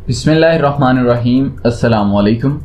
بسم اللہ الرحمن الرحیم۔ السلام علیکم،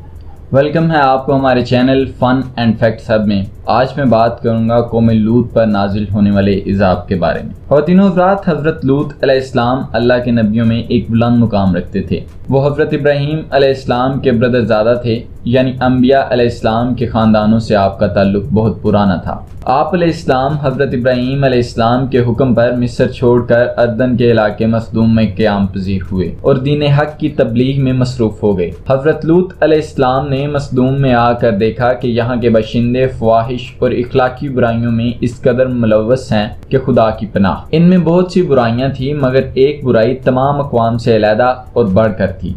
ویلکم ہے آپ کو ہمارے channel fun and facts hub میں۔ آج میں بات کروں گا قوم لوط پر نازل ہونے والے عذاب کے بارے میں۔ خواتین و حضرات، حضرت لوط علیہ السلام اللہ کے نبیوں میں ایک بلند مقام رکھتے تھے۔ وہ حضرت ابراہیم علیہ السلام کے برادر زادہ تھے، یعنی انبیاء علیہ السلام کے خاندانوں سے آپ کا تعلق بہت پرانا تھا۔ آپ علیہ السلام حضرت ابراہیم علیہ السلام کے حکم پر مصر چھوڑ کر اردن کے علاقے مصدوم میں قیام پذیر ہوئے اور دین حق کی تبلیغ میں مصروف ہو گئے۔ حضرت لوط علیہ السلام نے مصدوم میں آ کر دیکھا کہ یہاں کے باشندے فواحش اور اخلاقی برائیوں میں اس قدر ملوث ہیں کہ خدا کی پناہ۔ ان میں بہت سی برائیاں تھیں، مگر ایک برائی تمام اقوام سے علیحدہ اور بڑھ کر تھی،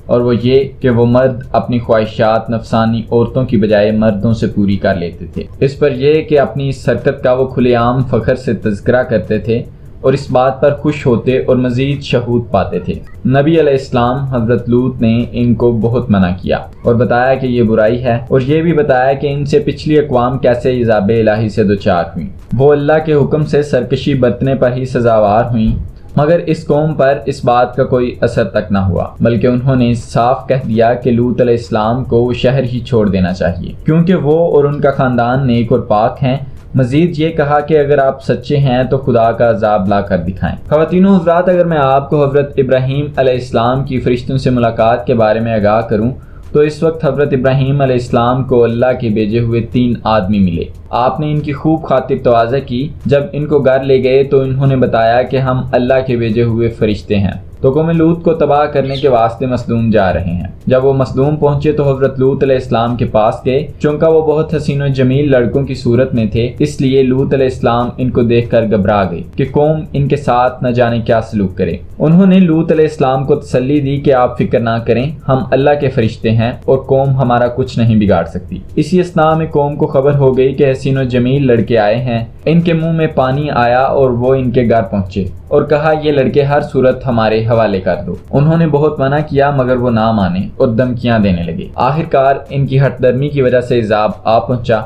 اور وہ یہ کہ وہ مرد اپنی خواہشات نفسانی عورتوں کی بجائے مردوں سے پوری کر لیتے تھے۔ اس پر یہ کہ اپنی اس حرکت کا وہ کھلے عام فخر سے تذکرہ کرتے تھے اور اس بات پر خوش ہوتے اور مزید شہود پاتے تھے۔ نبی علیہ السلام حضرت لوط نے ان کو بہت منع کیا اور بتایا کہ یہ برائی ہے، اور یہ بھی بتایا کہ ان سے پچھلی اقوام کیسے عذاب الہی سے دوچار ہوئیں۔ وہ اللہ کے حکم سے سرکشی برتنے پر ہی سزاوار ہوئیں، مگر اس قوم پر اس بات کا کوئی اثر تک نہ ہوا، بلکہ انہوں نے صاف کہہ دیا کہ لوط علیہ السلام کو وہ شہر ہی چھوڑ دینا چاہیے، کیونکہ وہ اور ان کا خاندان نیک اور پاک ہیں۔ مزید یہ کہا کہ اگر آپ سچے ہیں تو خدا کا عذاب لا کر دکھائیں۔ خواتین و حضرات، اگر میں آپ کو حضرت ابراہیم علیہ السلام کی فرشتوں سے ملاقات کے بارے میں آگاہ کروں تو اس وقت حضرت ابراہیم علیہ السلام کو اللہ کے بھیجے ہوئے 3 آدمی ملے۔ آپ نے ان کی خوب خاطر تواضع کی۔ جب ان کو گھر لے گئے تو انہوں نے بتایا کہ ہم اللہ کے بھیجے ہوئے فرشتے ہیں، تو قوم لوط کو تباہ کرنے کے واسطے مصدوم جا رہے ہیں۔ جب وہ مصدوم پہنچے تو حضرت لوط علیہ السلام کے پاس گئے۔ چونکہ وہ بہت حسین و جمیل لڑکوں کی صورت میں تھے، اس لیے لوط علیہ السلام ان کو دیکھ کر گھبرا گئے کہ قوم ان کے ساتھ نہ جانے کیا سلوک کرے۔ انہوں نے لوط علیہ السلام کو تسلی دی کہ آپ فکر نہ کریں، ہم اللہ کے فرشتے ہیں اور قوم ہمارا کچھ نہیں بگاڑ سکتی۔ اسی اثناء میں قوم کو خبر ہو گئی کہ حسین و جمیل لڑکے آئے ہیں۔ ان کے منہ میں پانی آیا اور وہ ان کے گھر پہنچے اور کہا یہ لڑکے ہر صورت ہمارے حوالے کر دو۔ انہوں نے بہت منع کیا، مگر وہ نہ مانے اور دھمکیاں دینے لگے۔ آخرکار ان کی ہٹ درمی کی وجہ سے عذاب آ پہنچا۔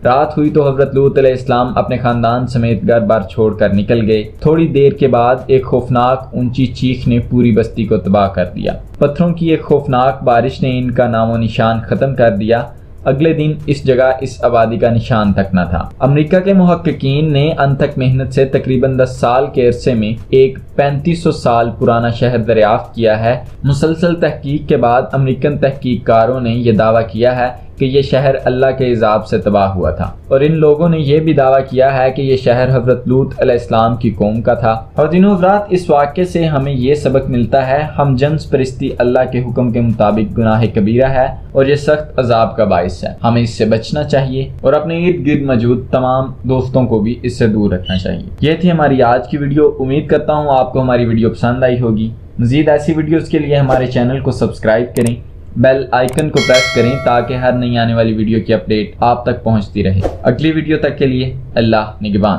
رات ہوئی تو حضرت لوط علیہ السلام اپنے خاندان سمیت گھر بار چھوڑ کر نکل گئے۔ تھوڑی دیر کے بعد ایک خوفناک اونچی چیخ نے پوری بستی کو تباہ کر دیا۔ پتھروں کی ایک خوفناک بارش نے ان کا نام و نشان ختم کر دیا۔ اگلے دن اس جگہ اس آبادی کا نشان تک نہ تھا۔ امریکہ کے محققین نے انتھک محنت سے تقریباً 10 سال کے عرصے میں ایک 3500 سال پرانا شہر دریافت کیا ہے۔ مسلسل تحقیق کے بعد امریکن تحقیق کاروں نے یہ دعویٰ کیا ہے کہ یہ شہر اللہ کے عذاب سے تباہ ہوا تھا، اور ان لوگوں نے یہ بھی دعویٰ کیا ہے کہ یہ شہر حضرت لوط علیہ السلام کی قوم کا تھا۔ خواتین و حضرات، اس واقعے سے ہمیں یہ سبق ملتا ہے، ہم جنس پرستی اللہ کے حکم کے مطابق گناہ کبیرہ ہے اور یہ سخت عذاب کا باعث ہے۔ ہمیں اس سے بچنا چاہیے اور اپنے ارد گرد موجود تمام دوستوں کو بھی اس سے دور رکھنا چاہیے۔ یہ تھی ہماری آج کی ویڈیو۔ امید کرتا ہوں آپ کو ہماری ویڈیو پسند آئی ہوگی۔ مزید ایسی ویڈیوز کے لیے ہمارے چینل کو سبسکرائب کریں، بیل آئیکن کو پریس کریں تاکہ ہر نئی آنے والی ویڈیو کی اپڈیٹ آپ تک پہنچتی رہے۔ اگلی ویڈیو تک کے لیے اللہ نگہبان۔